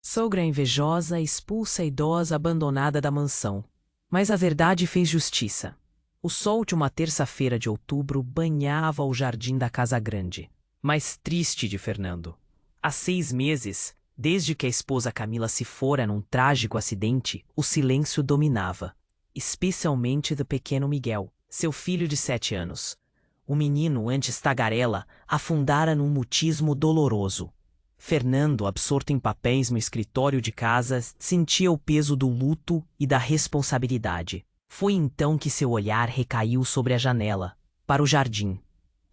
Sogra invejosa expulsa a idosa abandonada da mansão. Mas a verdade fez justiça. O sol de uma terça-feira de outubro banhava o jardim da casa grande, mais triste de Fernando. Há 6 meses, desde que a esposa Camila se fora num trágico acidente, o silêncio dominava, especialmente do pequeno Miguel, seu filho de 7 anos. O menino, antes tagarela, afundara num mutismo doloroso. Fernando, absorto em papéis no escritório de casa, sentia o peso do luto e da responsabilidade. Foi então que seu olhar recaiu sobre a janela, para o jardim.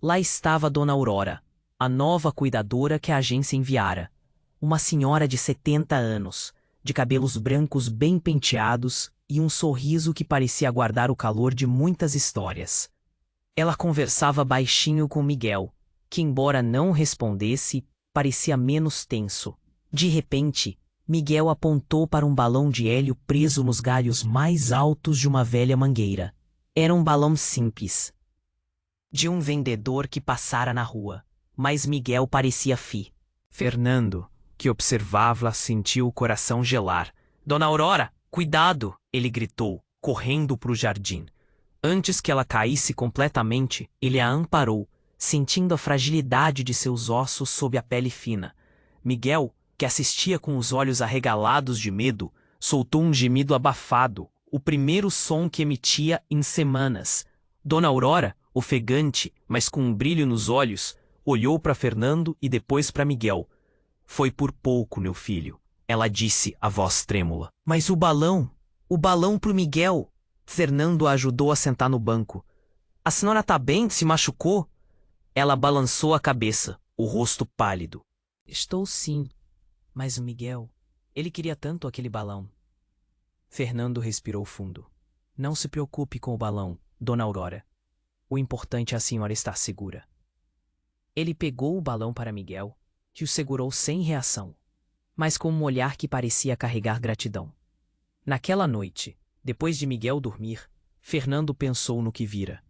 Lá estava Dona Aurora, a nova cuidadora que a agência enviara. Uma senhora de 70 anos, de cabelos brancos bem penteados e um sorriso que parecia guardar o calor de muitas histórias. Ela conversava baixinho com Miguel, que, embora não respondesse, parecia menos tenso. De repente, Miguel apontou para um balão de hélio preso nos galhos mais altos de uma velha mangueira. Era um balão simples, de um vendedor que passara na rua, mas Miguel parecia Fernando, que observava-a, sentiu o coração gelar. Dona Aurora, cuidado! Ele gritou, correndo para o jardim. Antes que ela caísse completamente, ele a amparou, sentindo a fragilidade de seus ossos sob a pele fina. Miguel, que assistia com os olhos arregalados de medo, soltou um gemido abafado, o primeiro som que emitia em semanas. Dona Aurora, ofegante, mas com um brilho nos olhos, olhou para Fernando e depois para Miguel. Foi por pouco, meu filho, ela disse, a voz trêmula. Mas o balão pro Miguel. Fernando a ajudou a sentar no banco. A senhora tá bem? Se machucou? Ela balançou a cabeça, o rosto pálido. Estou sim, mas o Miguel, ele queria tanto aquele balão. Fernando respirou fundo. Não se preocupe com o balão, Dona Aurora. O importante é a senhora estar segura. Ele pegou o balão para Miguel, que o segurou sem reação, mas com um olhar que parecia carregar gratidão. Naquela noite, depois de Miguel dormir, Fernando pensou no que vira.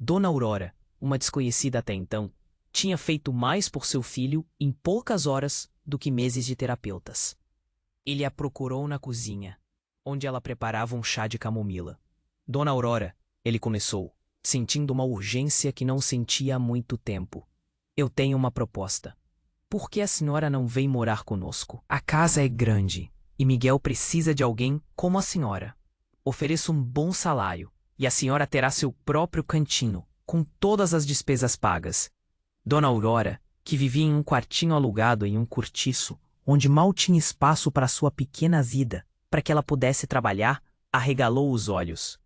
Dona Aurora, uma desconhecida até então, tinha feito mais por seu filho em poucas horas do que meses de terapeutas. Ele a procurou na cozinha, onde ela preparava um chá de camomila. Dona Aurora, ele começou, sentindo uma urgência que não sentia há muito tempo. Eu tenho uma proposta. Por que a senhora não vem morar conosco? A casa é grande e Miguel precisa de alguém como a senhora. Ofereço um bom salário e a senhora terá seu próprio cantinho, com todas as despesas pagas. Dona Aurora, que vivia em um quartinho alugado em um cortiço, onde mal tinha espaço para sua pequena vida, para que ela pudesse trabalhar, arregalou os olhos.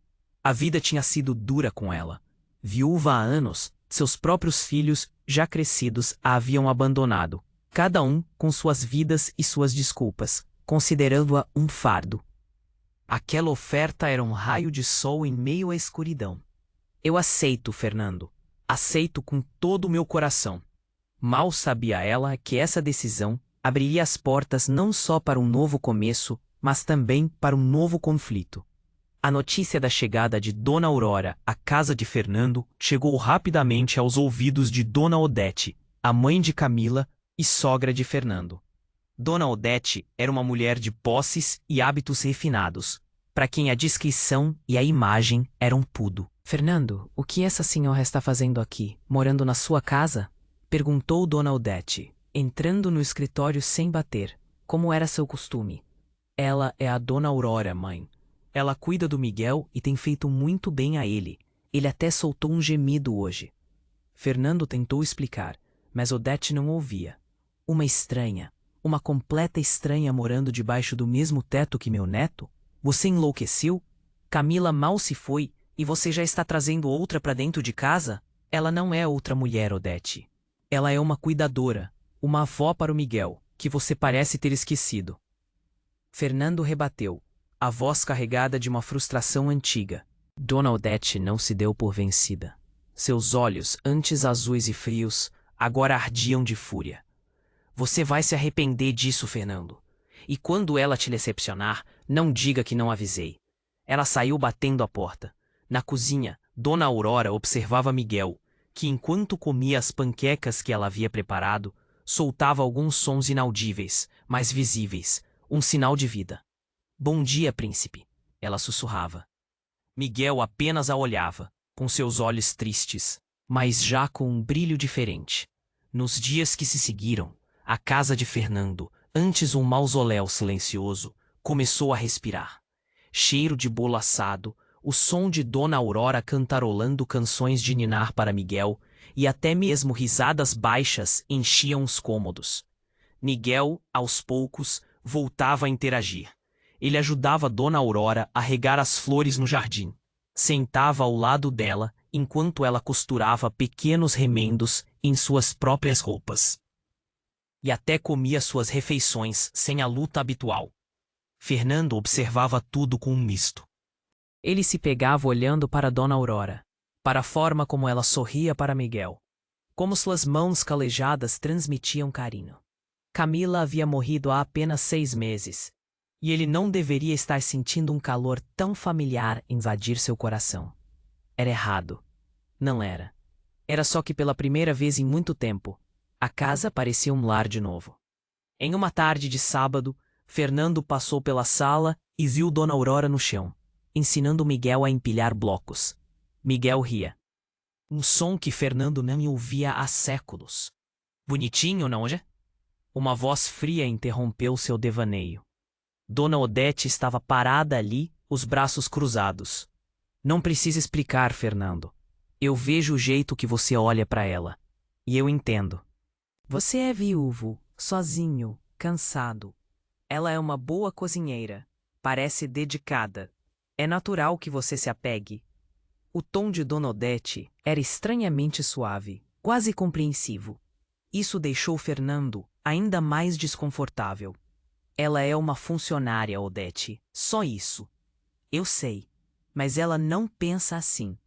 A vida tinha sido dura com ela. Viúva há anos, seus próprios filhos, já crescidos, a haviam abandonado, cada um com suas vidas e suas desculpas, considerando-a um fardo. Aquela oferta era um raio de sol em meio à escuridão. Eu aceito, Fernando. Aceito com todo o meu coração. Mal sabia ela que essa decisão abriria as portas não só para um novo começo, mas também para um novo conflito. A notícia da chegada de Dona Aurora à casa de Fernando chegou rapidamente aos ouvidos de Dona Odete, a mãe de Camila e sogra de Fernando. Dona Odete era uma mulher de posses e hábitos refinados, para quem a discrição e a imagem eram pudo. Fernando, o que essa senhora está fazendo aqui, morando na sua casa? Perguntou Dona Odete, entrando no escritório sem bater, como era seu costume. Ela é a Dona Aurora, mãe. Ela cuida do Miguel e tem feito muito bem a ele. Ele até soltou um gemido hoje. Fernando tentou explicar, mas Odete não ouvia. Uma estranha, uma completa estranha morando debaixo do mesmo teto que meu neto? Você enlouqueceu? Camila mal se foi e você já está trazendo outra para dentro de casa? Ela não é outra mulher, Odete. Ela é uma cuidadora, uma avó para o Miguel, que você parece ter esquecido. Fernando rebateu, a voz carregada de uma frustração antiga. Dona Odete não se deu por vencida. Seus olhos, antes azuis e frios, agora ardiam de fúria. Você vai se arrepender disso, Fernando. E quando ela te decepcionar, não diga que não avisei. Ela saiu batendo a porta. Na cozinha, Dona Aurora observava Miguel, que enquanto comia as panquecas que ela havia preparado, soltava alguns sons inaudíveis, mas visíveis, um sinal de vida. Bom dia, príncipe, ela sussurrava. Miguel apenas a olhava, com seus olhos tristes, mas já com um brilho diferente. Nos dias que se seguiram, a casa de Fernando, antes um mausoléu silencioso, começou a respirar. Cheiro de bolo assado, o som de Dona Aurora cantarolando canções de ninar para Miguel e até mesmo risadas baixas enchiam os cômodos. Miguel, aos poucos, voltava a interagir. Ele ajudava Dona Aurora a regar as flores no jardim. Sentava ao lado dela enquanto ela costurava pequenos remendos em suas próprias roupas. E até comia suas refeições sem a luta habitual. Fernando observava tudo com um misto. Ele se pegava olhando para Dona Aurora, para a forma como ela sorria para Miguel, como suas mãos calejadas transmitiam carinho. Camila havia morrido há apenas 6 meses, e ele não deveria estar sentindo um calor tão familiar invadir seu coração. Era errado. Não era. Era só que pela primeira vez em muito tempo, a casa parecia um lar de novo. Em uma tarde de sábado, Fernando passou pela sala e viu Dona Aurora no chão, ensinando Miguel a empilhar blocos. Miguel ria. Um som que Fernando não ouvia há séculos. Bonitinho, não é? Uma voz fria interrompeu seu devaneio. Dona Odete estava parada ali, os braços cruzados. Não precisa explicar, Fernando. Eu vejo o jeito que você olha para ela. E eu entendo. Você é viúvo, sozinho, cansado. Ela é uma boa cozinheira. Parece dedicada. É natural que você se apegue. O tom de Dona Odete era estranhamente suave, quase compreensivo. Isso deixou Fernando ainda mais desconfortável. Ela é uma funcionária, Odete. Só isso. Eu sei. Mas ela não pensa assim.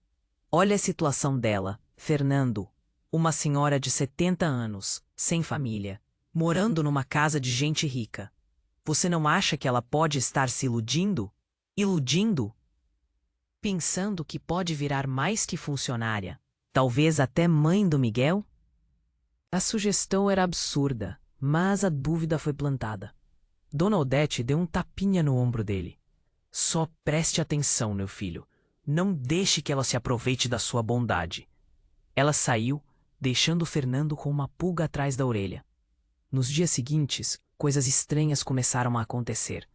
Olha a situação dela, Fernando. Uma senhora de 70 anos, sem família, morando numa casa de gente rica. Você não acha que ela pode estar se iludindo? Iludindo? Pensando que pode virar mais que funcionária, talvez até mãe do Miguel? A sugestão era absurda, mas a dúvida foi plantada. Dona Odete deu um tapinha no ombro dele. Só preste atenção, meu filho. Não deixe que ela se aproveite da sua bondade. Ela saiu, deixando Fernando com uma pulga atrás da orelha. Nos dias seguintes, coisas estranhas começaram a acontecer.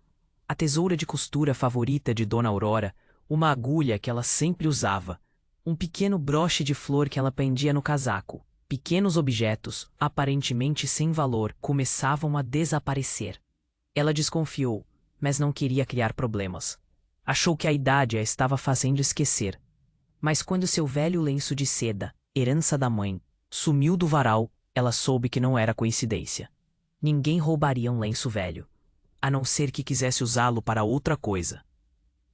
A tesoura de costura favorita de Dona Aurora, uma agulha que ela sempre usava, um pequeno broche de flor que ela pendia no casaco, pequenos objetos, aparentemente sem valor, começavam a desaparecer. Ela desconfiou, mas não queria criar problemas. Achou que a idade a estava fazendo esquecer. Mas quando seu velho lenço de seda, herança da mãe, sumiu do varal, ela soube que não era coincidência. Ninguém roubaria um lenço velho, a não ser que quisesse usá-lo para outra coisa.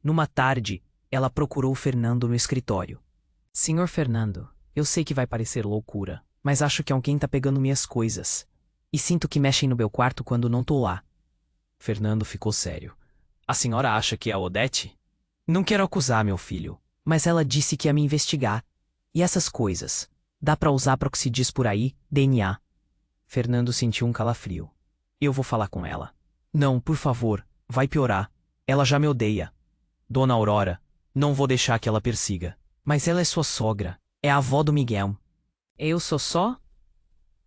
Numa tarde, ela procurou Fernando no escritório. Senhor Fernando, eu sei que vai parecer loucura, mas acho que alguém tá pegando minhas coisas. E sinto que mexem no meu quarto quando não tô lá. Fernando ficou sério. A senhora acha que é a Odete? Não quero acusar meu filho, mas ela disse que ia me investigar. E essas coisas? Dá pra usar para o que se diz por aí, DNA. Fernando sentiu um calafrio. Eu vou falar com ela. Não, por favor, vai piorar. Ela já me odeia. Dona Aurora, não vou deixar que ela persiga. Mas ela é sua sogra, é a avó do Miguel. Eu sou só?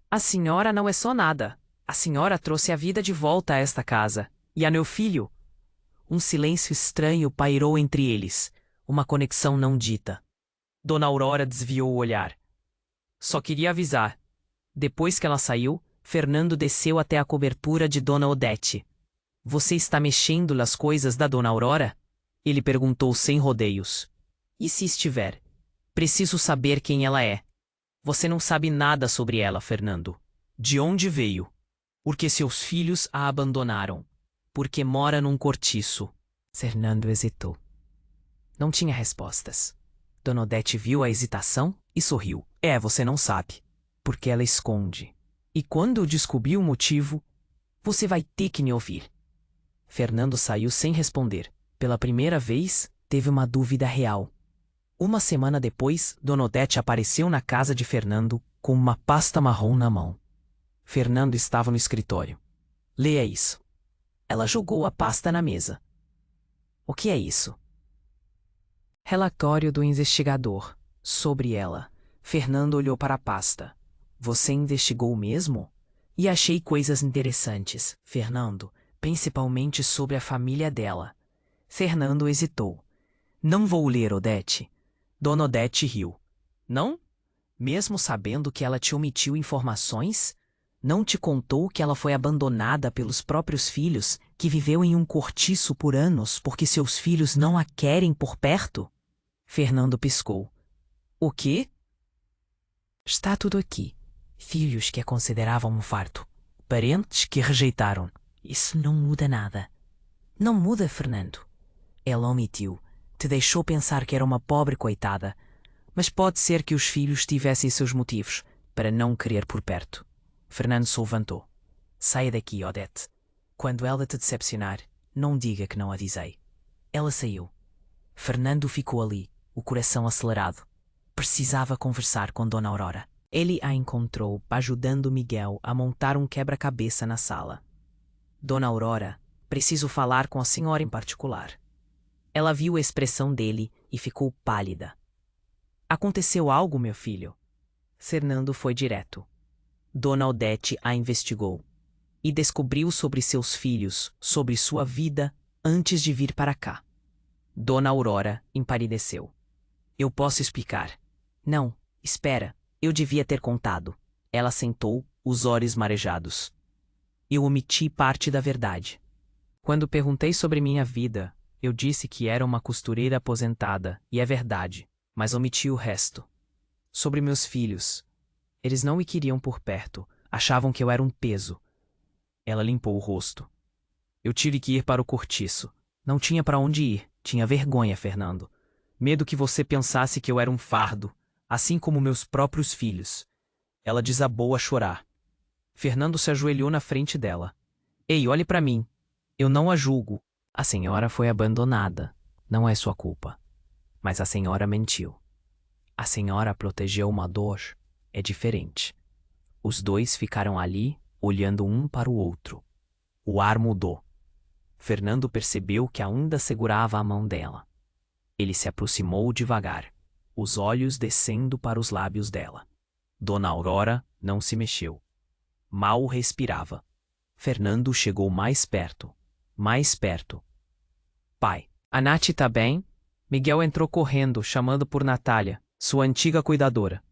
A senhora não é só nada. A senhora trouxe a vida de volta a esta casa. E a meu filho? Um silêncio estranho pairou entre eles, uma conexão não dita. Dona Aurora desviou o olhar. Só queria avisar. Depois que ela saiu, Fernando desceu até a cobertura de Dona Odete. Você está mexendo nas coisas da Dona Aurora? Ele perguntou sem rodeios. E se estiver? Preciso saber quem ela é. Você não sabe nada sobre ela, Fernando. De onde veio? Porque seus filhos a abandonaram. Porque mora num cortiço. Fernando hesitou. Não tinha respostas. Dona Odete viu a hesitação e sorriu. Você não sabe. Porque ela esconde. E quando eu descobrir o motivo, você vai ter que me ouvir. Fernando saiu sem responder. Pela primeira vez, teve uma dúvida real. Uma semana depois, Dona Odete apareceu na casa de Fernando com uma pasta marrom na mão. Fernando estava no escritório. Leia isso. Ela jogou a pasta na mesa. O que é isso? Relatório do investigador. Sobre ela. Fernando olhou para a pasta. Você investigou mesmo? E achei coisas interessantes, Fernando, principalmente sobre a família dela. Fernando hesitou. Não vou ler, Odete. Dona Odete riu. Não? Mesmo sabendo que ela te omitiu informações? Não te contou que ela foi abandonada pelos próprios filhos, que viveu em um cortiço por anos porque seus filhos não a querem por perto? Fernando piscou. O quê? Está tudo aqui. Filhos que a consideravam um fardo. Parentes que rejeitaram. Isso não muda nada. Não muda, Fernando. Ela omitiu. Te deixou pensar que era uma pobre coitada. Mas pode ser que os filhos tivessem seus motivos para não querer por perto. Fernando se levantou. Saia daqui, Odete. Quando ela te decepcionar, não diga que não avisei. Ela saiu. Fernando ficou ali, o coração acelerado. Precisava conversar com Dona Aurora. Ele a encontrou ajudando Miguel a montar um quebra-cabeça na sala. Dona Aurora, preciso falar com a senhora em particular. Ela viu a expressão dele e ficou pálida. Aconteceu algo, meu filho? Fernando foi direto. Dona Odete a investigou e descobriu sobre seus filhos, sobre sua vida, antes de vir para cá. Dona Aurora empalideceu. Eu posso explicar. Não, espera, eu devia ter contado. Ela sentou, os olhos marejados. Eu omiti parte da verdade. Quando perguntei sobre minha vida, eu disse que era uma costureira aposentada, e é verdade, mas omiti o resto. Sobre meus filhos. Eles não me queriam por perto, achavam que eu era um peso. Ela limpou o rosto. Eu tive que ir para o cortiço. Não tinha para onde ir, tinha vergonha, Fernando. Medo que você pensasse que eu era um fardo, assim como meus próprios filhos. Ela desabou a chorar. Fernando se ajoelhou na frente dela. Ei, olhe para mim. Eu não a julgo. A senhora foi abandonada. Não é sua culpa. Mas a senhora mentiu. A senhora protegeu uma dor. É diferente. Os dois ficaram ali, olhando um para o outro. O ar mudou. Fernando percebeu que ainda segurava a mão dela. Ele se aproximou devagar, os olhos descendo para os lábios dela. Dona Aurora não se mexeu. Mal respirava. Fernando chegou mais perto. Mais perto. Pai, a Nath tá bem? Miguel entrou correndo, chamando por Natália, sua antiga cuidadora.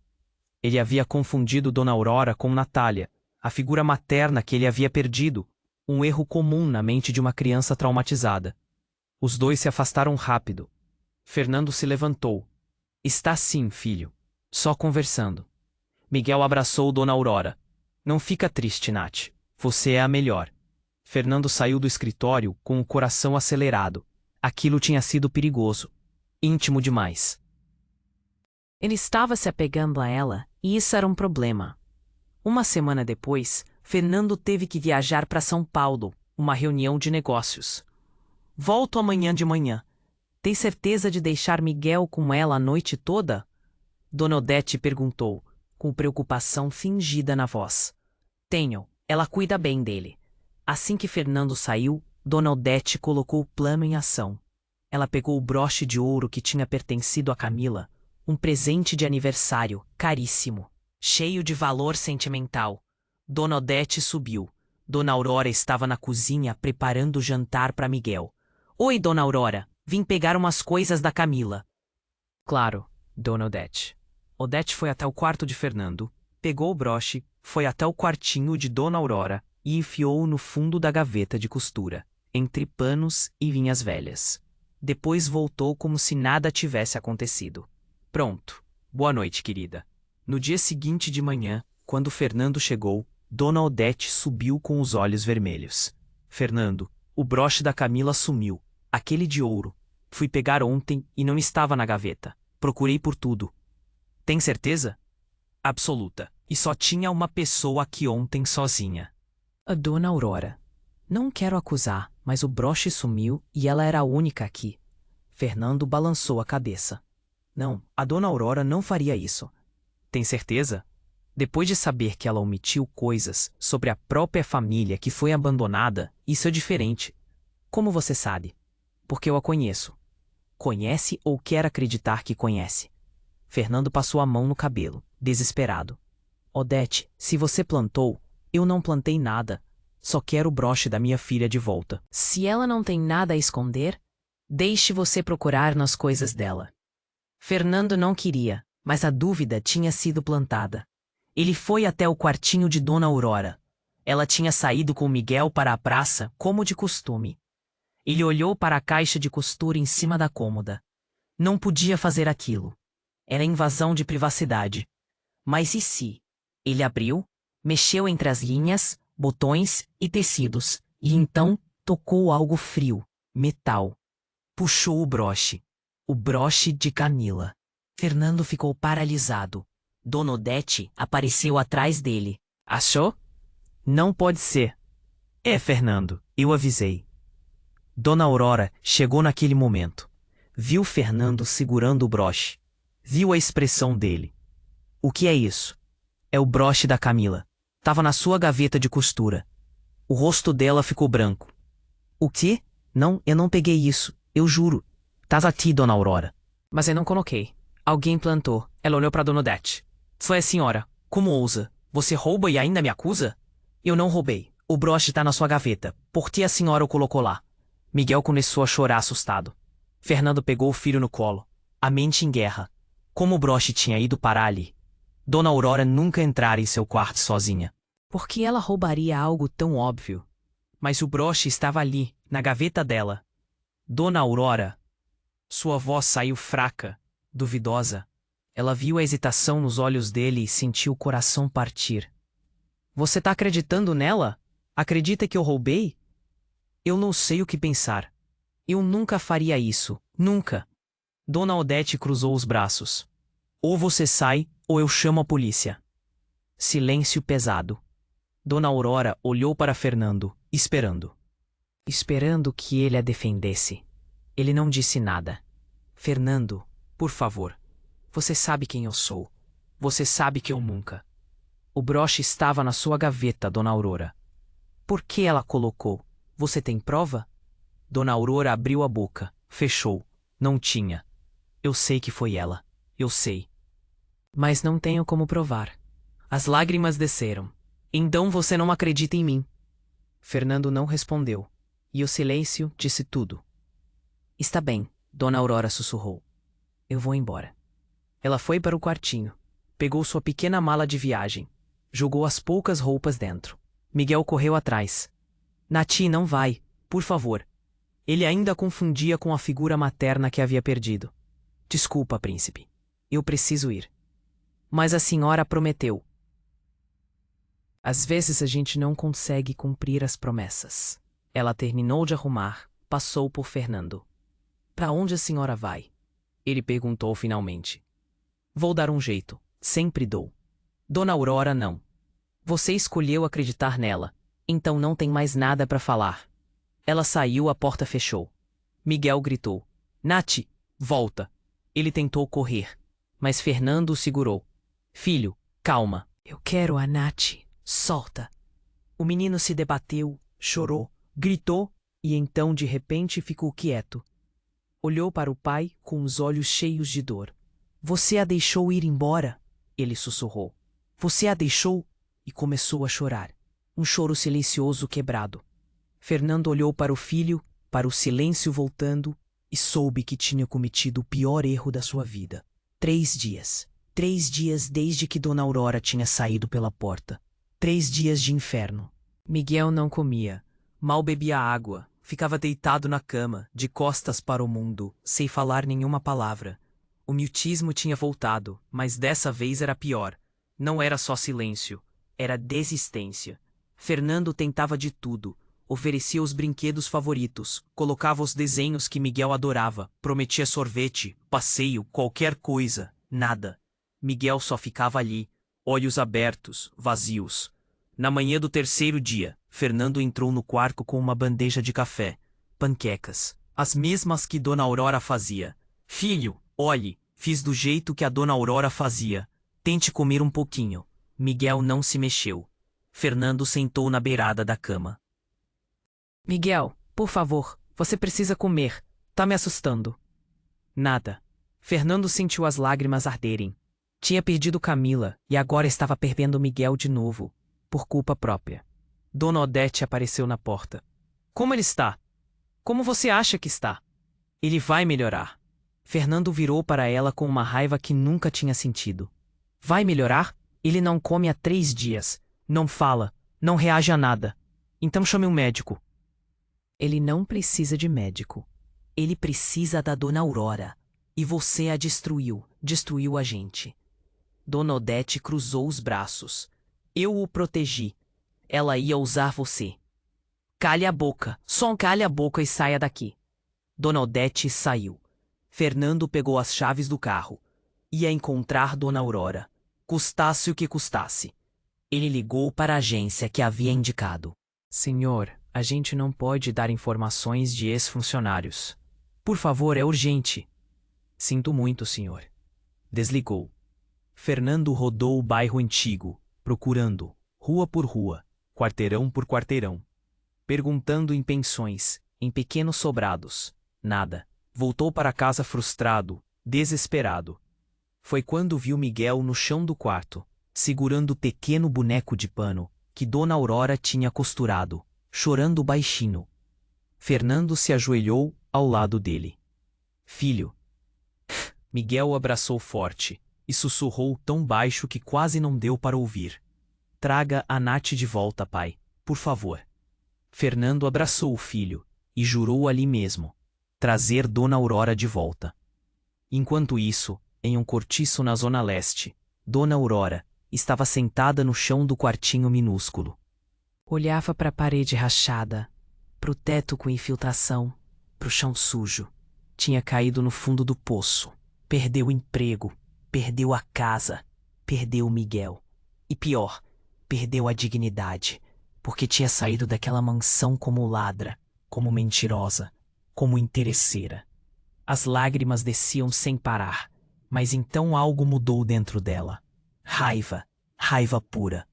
Ele havia confundido Dona Aurora com Natália, a figura materna que ele havia perdido, um erro comum na mente de uma criança traumatizada. Os dois se afastaram rápido. Fernando se levantou. Está sim, filho. Só conversando. Miguel abraçou Dona Aurora. Não fica triste, Nath. Você é a melhor. Fernando saiu do escritório com o coração acelerado. Aquilo tinha sido perigoso. Íntimo demais. Ele estava se apegando a ela, e isso era um problema. Uma semana depois, Fernando teve que viajar para São Paulo, uma reunião de negócios. Volto amanhã de manhã. Tem certeza de deixar Miguel com ela a noite toda? Dona Odete perguntou, com preocupação fingida na voz. Tenho, ela cuida bem dele. Assim que Fernando saiu, Dona Odete colocou o plano em ação. Ela pegou o broche de ouro que tinha pertencido a Camila, um presente de aniversário, caríssimo, cheio de valor sentimental. Dona Odete subiu. Dona Aurora estava na cozinha preparando o jantar para Miguel. Oi, Dona Aurora, vim pegar umas coisas da Camila. Claro, Dona Odete. Odete foi até o quarto de Fernando, pegou o broche, foi até o quartinho de Dona Aurora e enfiou-o no fundo da gaveta de costura, entre panos e vinhas velhas. Depois voltou como se nada tivesse acontecido. Pronto. Boa noite, querida. No dia seguinte de manhã, quando Fernando chegou, Dona Odete subiu com os olhos vermelhos. Fernando, o broche da Camila sumiu. Aquele de ouro. Fui pegar ontem e não estava na gaveta. Procurei por tudo. Tem certeza? Absoluta. E só tinha uma pessoa aqui ontem sozinha. A Dona Aurora. Não quero acusar, mas o broche sumiu e ela era a única aqui. Fernando balançou a cabeça. Não, a Dona Aurora não faria isso. Tem certeza? Depois de saber que ela omitiu coisas sobre a própria família que foi abandonada, isso é diferente. Como você sabe? Porque eu a conheço. Conhece ou quer acreditar que conhece? Fernando passou a mão no cabelo, desesperado. Odete, se você plantou, eu não plantei nada. Só quero o broche da minha filha de volta. Se ela não tem nada a esconder, deixe você procurar nas coisas dela. Fernando não queria, mas a dúvida tinha sido plantada. Ele foi até o quartinho de Dona Aurora. Ela tinha saído com Miguel para a praça, como de costume. Ele olhou para a caixa de costura em cima da cômoda. Não podia fazer aquilo. Era invasão de privacidade. Mas e se? Ele abriu, mexeu entre as linhas, botões e tecidos, e então tocou algo frio, metal. Puxou o broche. O broche de Camila. Fernando ficou paralisado. Dona Odete apareceu atrás dele. Achou? Não pode ser. É, Fernando, eu avisei. Dona Aurora chegou naquele momento. Viu Fernando segurando o broche. Viu a expressão dele. O que é isso? É o broche da Camila. Tava na sua gaveta de costura. O rosto dela ficou branco. O quê? Não, eu não peguei isso. Eu juro. Tás aqui, Dona Aurora. Mas eu não coloquei. Alguém plantou. Ela olhou para Dona Odete. Foi a senhora. Como ousa? Você rouba e ainda me acusa? Eu não roubei. O broche tá na sua gaveta. Por que a senhora o colocou lá? Miguel começou a chorar assustado. Fernando pegou o filho no colo. A mente em guerra. Como o broche tinha ido parar ali? Dona Aurora nunca entrara em seu quarto sozinha. Por que ela roubaria algo tão óbvio? Mas o broche estava ali, na gaveta dela. Dona Aurora. Sua voz saiu fraca, duvidosa. Ela viu a hesitação nos olhos dele e sentiu o coração partir. Você tá acreditando nela? Acredita que eu roubei? Eu não sei o que pensar. Eu nunca faria isso. Nunca. Dona Odete cruzou os braços. Ou você sai, ou eu chamo a polícia. Silêncio pesado. Dona Aurora olhou para Fernando, esperando. Esperando que ele a defendesse. Ele não disse nada. Fernando, por favor. Você sabe quem eu sou. Você sabe que eu nunca. O broche estava na sua gaveta, Dona Aurora. Por que ela colocou? Você tem prova? Dona Aurora abriu a boca, fechou. Não tinha. Eu sei que foi ela. Eu sei. Mas não tenho como provar. As lágrimas desceram. Então você não acredita em mim? Fernando não respondeu. E o silêncio disse tudo. Está bem, Dona Aurora sussurrou. Eu vou embora. Ela foi para o quartinho. Pegou sua pequena mala de viagem. Jogou as poucas roupas dentro. Miguel correu atrás. Nati, não vai, por favor. Ele ainda a confundia com a figura materna que havia perdido. Desculpa, príncipe. Eu preciso ir. Mas a senhora prometeu. Às vezes a gente não consegue cumprir as promessas. Ela terminou de arrumar, passou por Fernando. Para onde a senhora vai? Ele perguntou finalmente. Vou dar um jeito. Sempre dou. Dona Aurora não. Você escolheu acreditar nela, então não tem mais nada para falar. Ela saiu, a porta fechou. Miguel gritou. Nati, volta. Ele tentou correr, mas Fernando o segurou. Filho, calma. Eu quero a Nati. Solta. O menino se debateu, chorou, gritou e então de repente ficou quieto. Olhou para o pai com os olhos cheios de dor. Você a deixou ir embora? Ele sussurrou. Você a deixou? E começou a chorar. Um choro silencioso quebrado. Fernando olhou para o filho, para o silêncio voltando, e soube que tinha cometido o pior erro da sua vida. 3 dias. 3 dias desde que Dona Aurora tinha saído pela porta. 3 dias de inferno. Miguel não comia. Mal bebia água. Ficava deitado na cama, de costas para o mundo, sem falar nenhuma palavra. O mutismo tinha voltado, mas dessa vez era pior. Não era só silêncio. Era desistência. Fernando tentava de tudo. Oferecia os brinquedos favoritos, colocava os desenhos que Miguel adorava, prometia sorvete, passeio, qualquer coisa, nada. Miguel só ficava ali, olhos abertos, vazios. Na manhã do 3º dia, Fernando entrou no quarto com uma bandeja de café, panquecas, as mesmas que Dona Aurora fazia. Filho, olhe, fiz do jeito que a Dona Aurora fazia. Tente comer um pouquinho. Miguel não se mexeu. Fernando sentou na beirada da cama. Miguel, por favor, você precisa comer. Tá me assustando. Nada. Fernando sentiu as lágrimas arderem. Tinha perdido Camila e agora estava perdendo Miguel de novo, por culpa própria. Dona Odete apareceu na porta. Como ele está? Como você acha que está? Ele vai melhorar. Fernando virou para ela com uma raiva que nunca tinha sentido. Vai melhorar? Ele não come há 3 dias. Não fala. Não reage a nada. Então chame um médico. Ele não precisa de médico. Ele precisa da Dona Aurora. E você a destruiu. Destruiu a gente. Dona Odete cruzou os braços. Eu o protegi. Ela ia usar você. Calhe a boca. Só calhe a boca e saia daqui. Dona Odete saiu. Fernando pegou as chaves do carro. Ia encontrar Dona Aurora. Custasse o que custasse. Ele ligou para a agência que havia indicado. Senhor, a gente não pode dar informações de ex-funcionários. Por favor, é urgente. Sinto muito, senhor. Desligou. Fernando rodou o bairro antigo, procurando, rua por rua, quarteirão por quarteirão. Perguntando em pensões, em pequenos sobrados. Nada. Voltou para casa frustrado, desesperado. Foi quando viu Miguel no chão do quarto, segurando o pequeno boneco de pano que Dona Aurora tinha costurado, chorando baixinho. Fernando se ajoelhou ao lado dele. Filho. Miguel o abraçou forte e sussurrou tão baixo que quase não deu para ouvir. Traga a Nath de volta, pai, por favor. Fernando abraçou o filho e jurou ali mesmo trazer Dona Aurora de volta. Enquanto isso, em um cortiço na zona leste, Dona Aurora estava sentada no chão do quartinho minúsculo. Olhava para a parede rachada, para o teto com infiltração, para o chão sujo. Tinha caído no fundo do poço. Perdeu o emprego, perdeu a casa, perdeu o Miguel. E pior, perdeu a dignidade, porque tinha saído daquela mansão como ladra, como mentirosa, como interesseira. As lágrimas desciam sem parar, mas então algo mudou dentro dela. Raiva, raiva pura.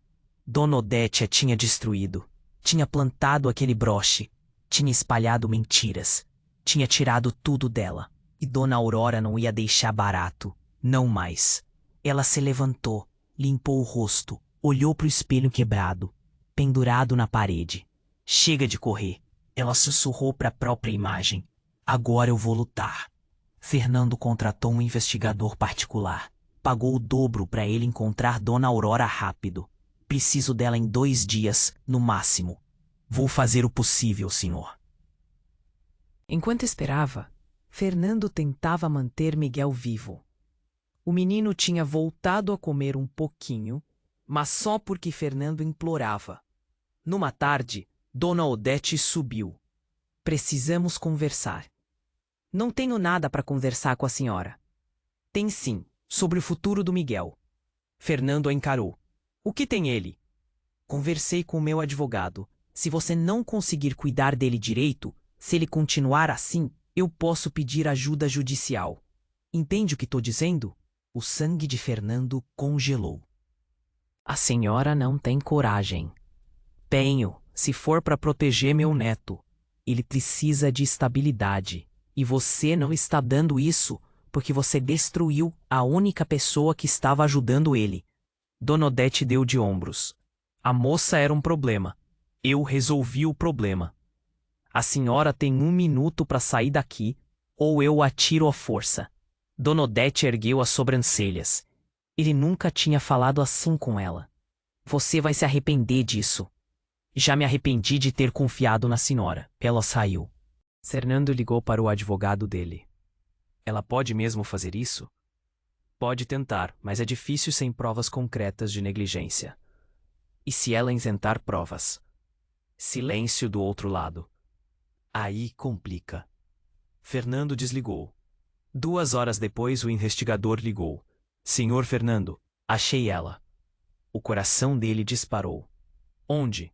Dona Odete a tinha destruído, tinha plantado aquele broche, tinha espalhado mentiras, tinha tirado tudo dela. E Dona Aurora não ia deixar barato, não mais. Ela se levantou, limpou o rosto, olhou para o espelho quebrado, pendurado na parede. Chega de correr. Ela sussurrou para a própria imagem. Agora eu vou lutar. Fernando contratou um investigador particular. Pagou o dobro para ele encontrar Dona Aurora rápido. Preciso dela em 2 dias, no máximo. Vou fazer o possível, senhor. Enquanto esperava, Fernando tentava manter Miguel vivo. O menino tinha voltado a comer um pouquinho, mas só porque Fernando implorava. Numa tarde, Dona Odete subiu. Precisamos conversar. Não tenho nada para conversar com a senhora. Tem sim, sobre o futuro do Miguel. Fernando a encarou. O que tem ele? Conversei com o meu advogado. Se você não conseguir cuidar dele direito, se ele continuar assim, eu posso pedir ajuda judicial. Entende o que estou dizendo? O sangue de Fernando congelou. A senhora não tem coragem. Tenho, se for para proteger meu neto. Ele precisa de estabilidade. E você não está dando isso porque você destruiu a única pessoa que estava ajudando ele. Dona Odete deu de ombros. A moça era um problema. Eu resolvi o problema. A senhora tem 1 minuto para sair daqui, ou eu atiro à força. Dona Odete ergueu as sobrancelhas. Ele nunca tinha falado assim com ela. Você vai se arrepender disso. Já me arrependi de ter confiado na senhora. Ela saiu. Fernando ligou para o advogado dele. Ela pode mesmo fazer isso? Pode tentar, mas é difícil sem provas concretas de negligência. E se ela isentar provas? Silêncio do outro lado. Aí complica. Fernando desligou. 2 horas depois o investigador ligou. Senhor Fernando, achei ela. O coração dele disparou. Onde?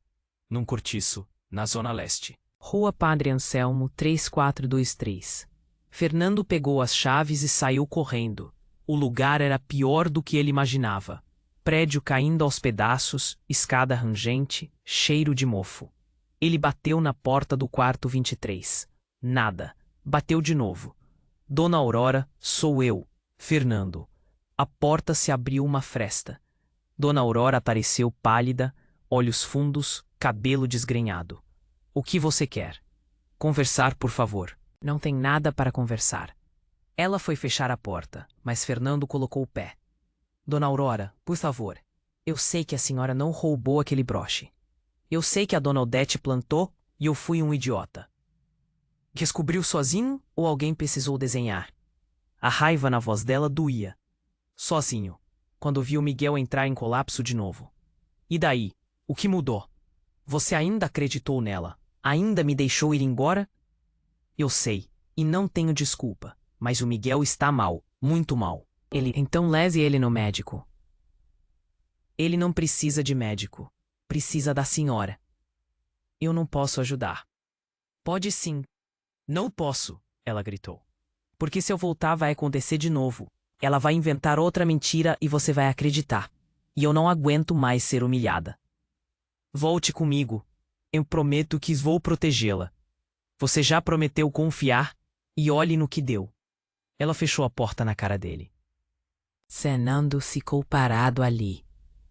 Num cortiço, na zona leste. Rua Padre Anselmo, 3423. Fernando pegou as chaves e saiu correndo. O lugar era pior do que ele imaginava. Prédio caindo aos pedaços, escada rangente, cheiro de mofo. Ele bateu na porta do quarto 23. Nada. Bateu de novo. Dona Aurora, sou eu, Fernando. A porta se abriu uma fresta. Dona Aurora apareceu pálida, olhos fundos, cabelo desgrenhado. O que você quer? Conversar, por favor. Não tem nada para conversar. Ela foi fechar a porta, mas Fernando colocou o pé. Dona Aurora, por favor. Eu sei que a senhora não roubou aquele broche. Eu sei que a dona Odete plantou e eu fui um idiota. Descobriu sozinho ou alguém precisou desenhar? A raiva na voz dela doía. Sozinho, quando viu Miguel entrar em colapso de novo. E daí? O que mudou? Você ainda acreditou nela? Ainda me deixou ir embora? Eu sei, e não tenho desculpa, mas o Miguel está mal, muito mal. Então leve ele no médico. Ele não precisa de médico. Precisa da senhora. Eu não posso ajudar. Pode sim. Não posso, ela gritou. Porque se eu voltar vai acontecer de novo. Ela vai inventar outra mentira e você vai acreditar. E eu não aguento mais ser humilhada. Volte comigo. Eu prometo que vou protegê-la. Você já prometeu confiar? E olhe no que deu. Ela fechou a porta na cara dele. Fernando ficou parado ali,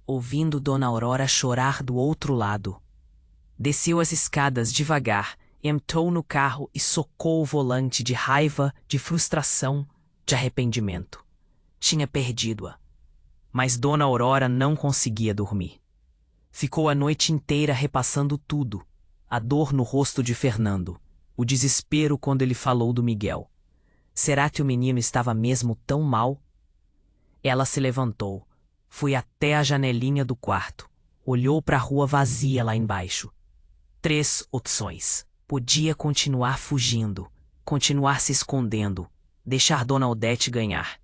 ouvindo Dona Aurora chorar do outro lado. Desceu as escadas devagar, entrou no carro e socou o volante de raiva, de frustração, de arrependimento. Tinha perdido-a. Mas Dona Aurora não conseguia dormir. Ficou a noite inteira repassando tudo. A dor no rosto de Fernando, o desespero quando ele falou do Miguel. Será que o menino estava mesmo tão mal? Ela se levantou, foi até a janelinha do quarto, olhou para a rua vazia lá embaixo. 3 opções. Podia continuar fugindo, continuar se escondendo, deixar Dona Odete ganhar.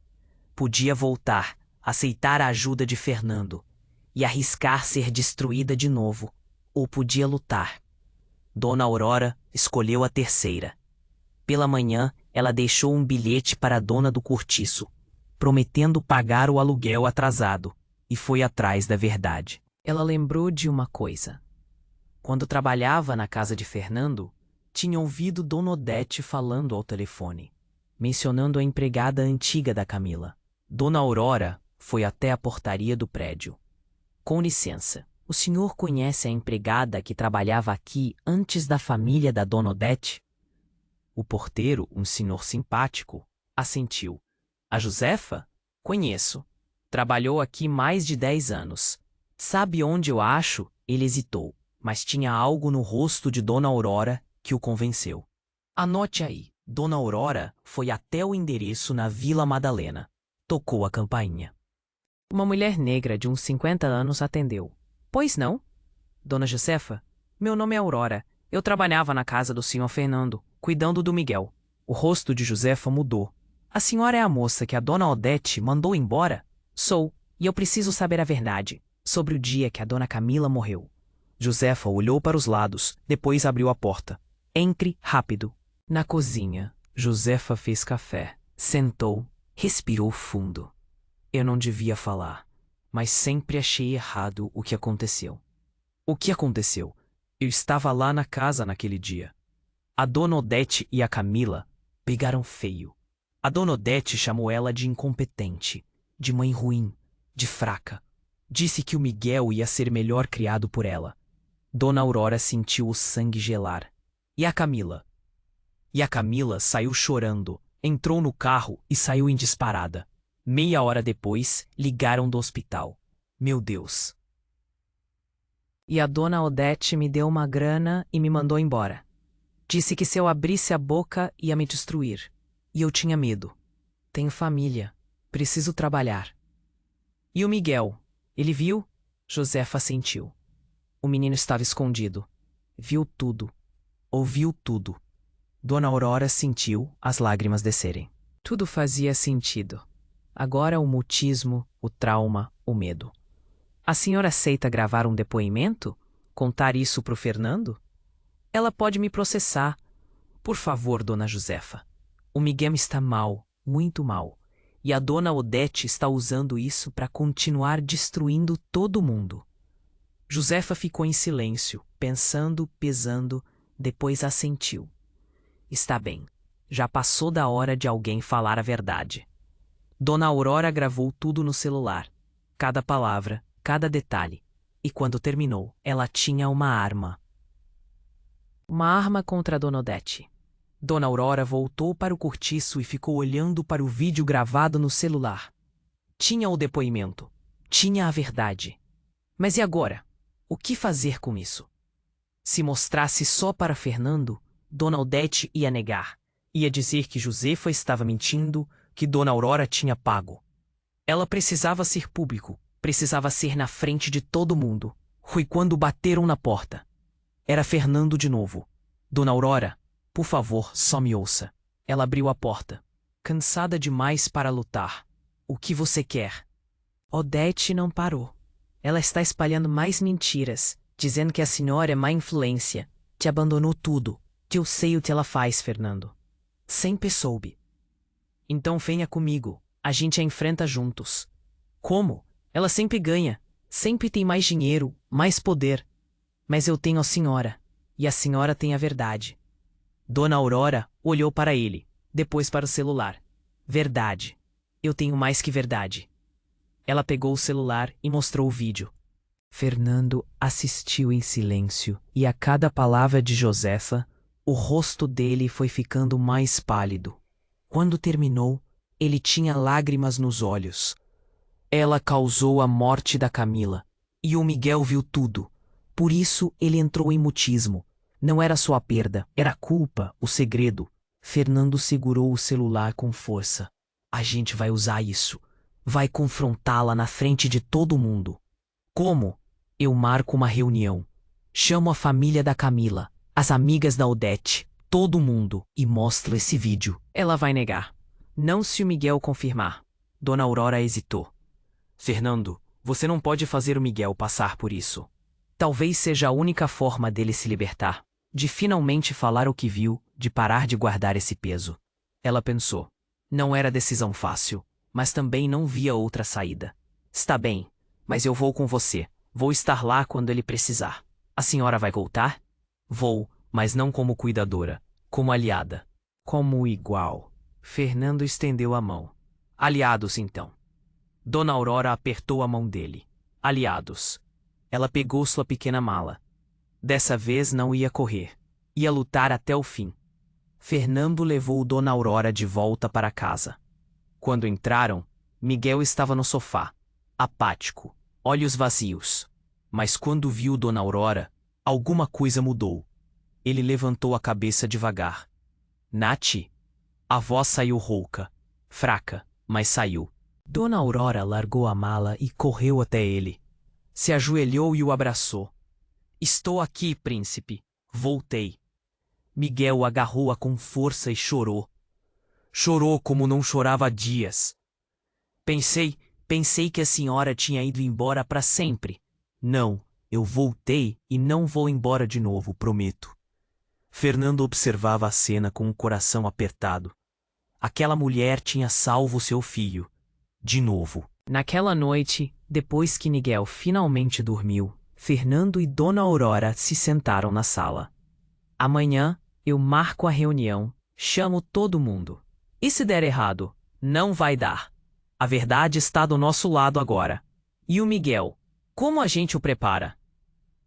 Podia voltar, aceitar a ajuda de Fernando e arriscar ser destruída de novo, ou podia lutar. Dona Aurora escolheu a terceira. Pela manhã, ela deixou um bilhete para a dona do cortiço, prometendo pagar o aluguel atrasado, e foi atrás da verdade. Ela lembrou de uma coisa. Quando trabalhava na casa de Fernando, tinha ouvido Dona Odete falando ao telefone, mencionando a empregada antiga da Camila. Dona Aurora foi até a portaria do prédio. Com licença, o senhor conhece a empregada que trabalhava aqui antes da família da Dona Odete? O porteiro, um senhor simpático, assentiu. A Josefa? Conheço. Trabalhou aqui mais de 10 anos. Sabe onde eu acho? Ele hesitou, mas tinha algo no rosto de Dona Aurora que o convenceu. Anote aí. Dona Aurora foi até o endereço na Vila Madalena. Tocou a campainha. Uma mulher negra de uns 50 anos atendeu. Pois não? Dona Josefa, meu nome é Aurora. Eu trabalhava na casa do senhor Fernando, cuidando do Miguel. O rosto de Josefa mudou. A senhora é a moça que a dona Odete mandou embora? Sou, e eu preciso saber a verdade, sobre o dia que a dona Camila morreu. Josefa olhou para os lados, depois abriu a porta. Entre rápido. Na cozinha, Josefa fez café, sentou, respirou fundo. Eu não devia falar, mas sempre achei errado o que aconteceu. O que aconteceu? Eu estava lá na casa naquele dia. A dona Odete e a Camila pegaram feio. A dona Odete chamou ela de incompetente, de mãe ruim, de fraca. Disse que o Miguel ia ser melhor criado por ela. Dona Aurora sentiu o sangue gelar. E a Camila? E a Camila saiu chorando, entrou no carro e saiu em disparada. Meia hora depois, ligaram do hospital. Meu Deus! E a dona Odete me deu uma grana e me mandou embora. Disse que se eu abrisse a boca ia me destruir. E eu tinha medo. Tenho família. Preciso trabalhar. E o Miguel? Ele viu? Josefa sentiu. O menino estava escondido. Viu tudo. Ouviu tudo. Dona Aurora sentiu as lágrimas descerem. Tudo fazia sentido. Agora o mutismo, o trauma, o medo. A senhora aceita gravar um depoimento? Contar isso pro Fernando? Ela pode me processar. Por favor, dona Josefa. O Miguel está mal, muito mal. e a dona Odete está usando isso para continuar destruindo todo mundo. Josefa ficou em silêncio, pensando, pesando, depois assentiu. Está bem, já passou da hora de alguém falar a verdade. Dona Aurora gravou tudo no celular, cada palavra, cada detalhe, e quando terminou, ela tinha uma arma. Uma arma contra a Dona Odete. Dona Aurora voltou para o cortiço e ficou olhando para o vídeo gravado no celular. Tinha o depoimento. Tinha a verdade. Mas e agora? O que fazer com isso? Se mostrasse só para Fernando, Dona Odete ia negar. Ia dizer que Josefa estava mentindo, que Dona Aurora tinha pago. Ela precisava ser público, precisava ser na frente de todo mundo. Foi quando bateram na porta. Era Fernando de novo. Dona Aurora, por favor, só me ouça. Ela abriu a porta. Cansada demais para lutar. O que você quer? Odete não parou. Ela está espalhando mais mentiras, dizendo que a senhora é má influência. Te abandonou tudo. Eu sei o que ela faz, Fernando. Sempre soube. Então venha comigo. A gente a enfrenta juntos. Como? Ela sempre ganha. Sempre tem mais dinheiro, mais poder. Mas eu tenho a senhora. E a senhora tem a verdade. Dona Aurora olhou para ele, depois para o celular. Verdade. Eu tenho mais que verdade. Ela pegou o celular e mostrou o vídeo. Fernando assistiu em silêncio e a cada palavra de Josefa, o rosto dele foi ficando mais pálido. Quando terminou, ele tinha lágrimas nos olhos. Ela causou a morte da Camila, e o Miguel viu tudo. Por isso ele entrou em mutismo. Não era só a perda, era a culpa, o segredo. Fernando segurou o celular com força. A gente vai usar isso. Vai confrontá-la na frente de todo mundo. Como? Eu marco uma reunião. Chamo a família da Camila, as amigas da Odete, todo mundo, e mostro esse vídeo. Ela vai negar. Não se o Miguel confirmar. Dona Aurora hesitou. Fernando, você não pode fazer o Miguel passar por isso. Talvez seja a única forma dele se libertar. De finalmente falar o que viu, de parar de guardar esse peso. Ela pensou. Não era decisão fácil, mas também não via outra saída. Está bem, mas eu vou com você. Vou estar lá quando ele precisar. A senhora vai voltar? Vou, mas não como cuidadora, como aliada. Como igual. Fernando estendeu a mão. Aliados, então. Dona Aurora apertou a mão dele. Aliados. Ela pegou sua pequena mala. Dessa vez não ia correr. Ia lutar até o fim. Fernando levou Dona Aurora de volta para casa. Quando entraram, Miguel estava no sofá, apático, olhos vazios. Mas quando viu Dona Aurora, alguma coisa mudou. Ele levantou a cabeça devagar. Nath? A voz saiu rouca, fraca, mas saiu. Dona Aurora largou a mala e correu até ele. Se ajoelhou e o abraçou. Estou aqui, príncipe. Voltei. Miguel o agarrou-a com força e chorou. Chorou como não chorava há dias. Pensei que a senhora tinha ido embora para sempre. Não, eu voltei e não vou embora de novo, prometo. Fernando observava a cena com o coração apertado. Aquela mulher tinha salvo seu filho. De novo. Naquela noite, depois que Miguel finalmente dormiu, Fernando e Dona Aurora se sentaram na sala. Amanhã, eu marco a reunião, chamo todo mundo. E se der errado? Não vai dar. A verdade está do nosso lado agora. E o Miguel? Como a gente o prepara?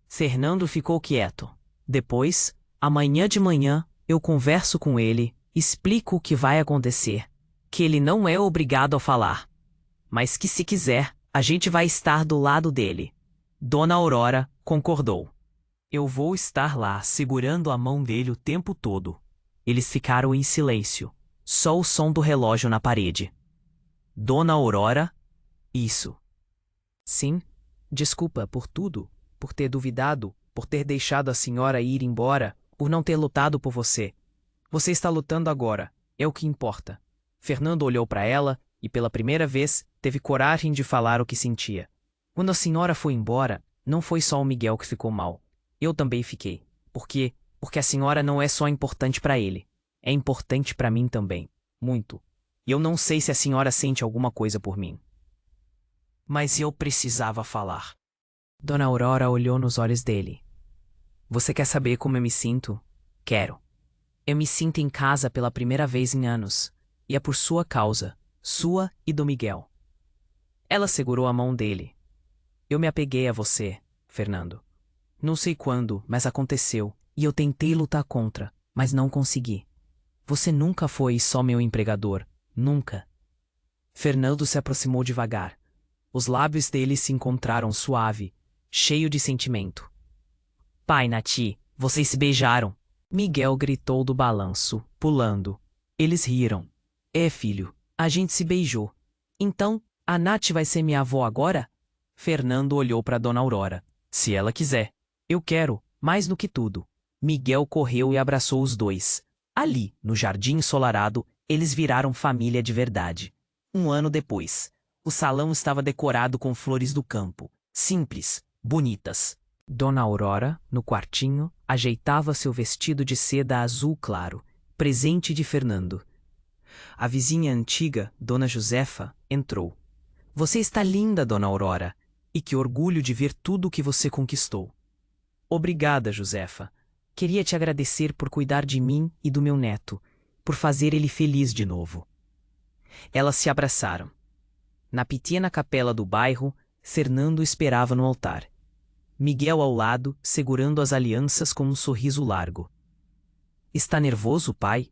Fernando ficou quieto. Depois, amanhã de manhã, eu converso com ele, explico o que vai acontecer. Que ele não é obrigado a falar. Mas que se quiser, a gente vai estar do lado dele. Dona Aurora concordou. Eu vou estar lá segurando a mão dele o tempo todo. Eles ficaram em silêncio. Só o som do relógio na parede. Dona Aurora? Isso. Sim. Desculpa por tudo, por ter duvidado, por ter deixado a senhora ir embora, por não ter lutado por você. Você está lutando agora. É o que importa. Fernando olhou para ela e, pela primeira vez, teve coragem de falar o que sentia. Quando a senhora foi embora, não foi só o Miguel que ficou mal. Eu também fiquei. Por quê? Porque a senhora não é só importante para ele. É importante para mim também. Muito. e eu não sei se a senhora sente alguma coisa por mim. Mas eu precisava falar. Dona Aurora olhou nos olhos dele. Você quer saber como eu me sinto? Quero. Eu me sinto em casa pela primeira vez em anos, e é por sua causa, sua e do Miguel. Ela segurou a mão dele. Eu me apeguei a você, Fernando. Não sei quando, mas aconteceu, e eu tentei lutar contra, mas não consegui. Você nunca foi só meu empregador, nunca. Fernando se aproximou devagar. Os lábios dele se encontraram suave, cheio de sentimento. Pai, Nati, vocês se beijaram. Miguel gritou do balanço, pulando. Eles riram. É, filho, a gente se beijou. Então, a Nath vai ser minha avó agora? Fernando olhou para Dona Aurora. Se ela quiser. Eu quero, mais do que tudo. Miguel correu e abraçou os dois. Ali, no jardim ensolarado, eles viraram família de verdade. Um ano depois, o salão estava decorado com flores do campo, simples, bonitas. Dona Aurora, no quartinho, ajeitava seu vestido de seda azul claro, presente de Fernando. A vizinha antiga, Dona Josefa, entrou. Você está linda, Dona Aurora, e que orgulho de ver tudo o que você conquistou. Obrigada, Josefa. Queria te agradecer por cuidar de mim e do meu neto, por fazer ele feliz de novo. Elas se abraçaram. Na pequena capela do bairro, Fernando esperava no altar. Miguel ao lado, segurando as alianças com um sorriso largo. Está nervoso, pai?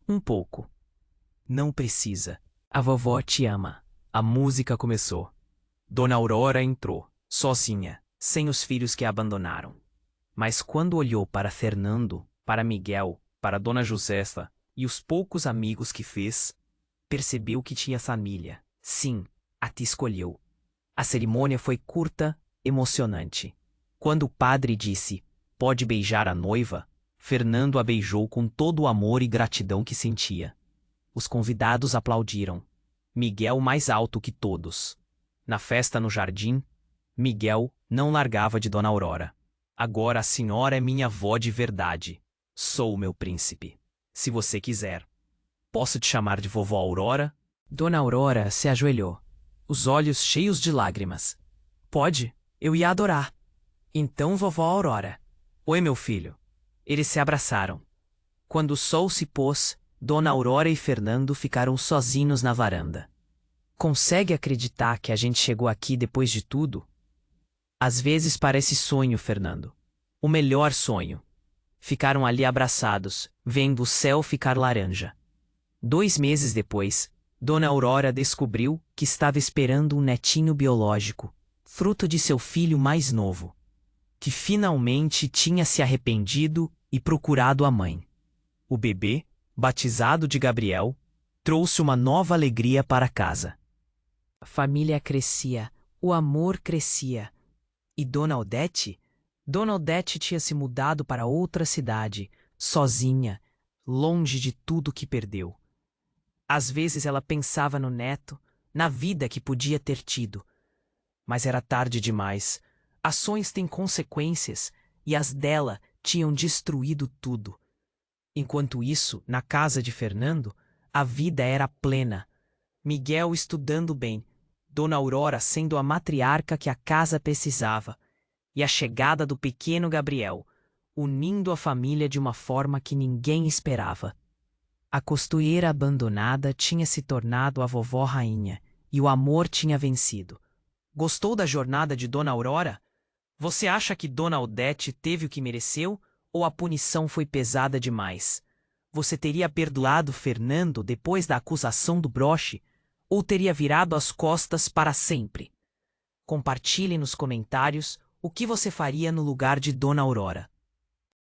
Um pouco. Não precisa. A vovó te ama. A música começou. Dona Aurora entrou, sozinha, sem os filhos que a abandonaram. Mas quando olhou para Fernando, para Miguel, para Dona Josefa e os poucos amigos que fez, percebeu que tinha família. Sim, a te escolheu. A cerimônia foi curta, emocionante. Quando o padre disse, pode beijar a noiva, Fernando a beijou com todo o amor e gratidão que sentia. Os convidados aplaudiram. Miguel mais alto que todos. Na festa no jardim, Miguel não largava de Dona Aurora. Agora a senhora é minha avó de verdade. Sou o meu príncipe. Se você quiser. Posso te chamar de vovó Aurora? Dona Aurora se ajoelhou, os olhos cheios de lágrimas. Pode, eu ia adorar. Então, vovó Aurora. Oi, meu filho. Eles se abraçaram. Quando o sol se pôs, Dona Aurora e Fernando ficaram sozinhos na varanda. Consegue acreditar que a gente chegou aqui depois de tudo? Às vezes parece sonho, Fernando. O melhor sonho. Ficaram ali abraçados, vendo o céu ficar laranja. 2 meses depois, Dona Aurora descobriu que estava esperando um netinho biológico, fruto de seu filho mais novo, que finalmente tinha se arrependido e procurado a mãe. O bebê, batizado de Gabriel, trouxe uma nova alegria para casa. A família crescia, o amor crescia. E Dona Odete? Dona Odete tinha se mudado para outra cidade, sozinha, longe de tudo que perdeu. Às vezes ela pensava no neto, na vida que podia ter tido. Mas era tarde demais. Ações têm consequências, e as dela tinham destruído tudo. Enquanto isso, na casa de Fernando, a vida era plena. Miguel estudando bem, Dona Aurora sendo a matriarca que a casa precisava, e a chegada do pequeno Gabriel, unindo a família de uma forma que ninguém esperava. A costureira abandonada tinha se tornado a vovó rainha, e o amor tinha vencido. Gostou da jornada de Dona Aurora? Você acha que Dona Odete teve o que mereceu, ou a punição foi pesada demais? Você teria perdoado Fernando depois da acusação do broche, ou teria virado as costas para sempre? Compartilhe nos comentários o que você faria no lugar de Dona Aurora.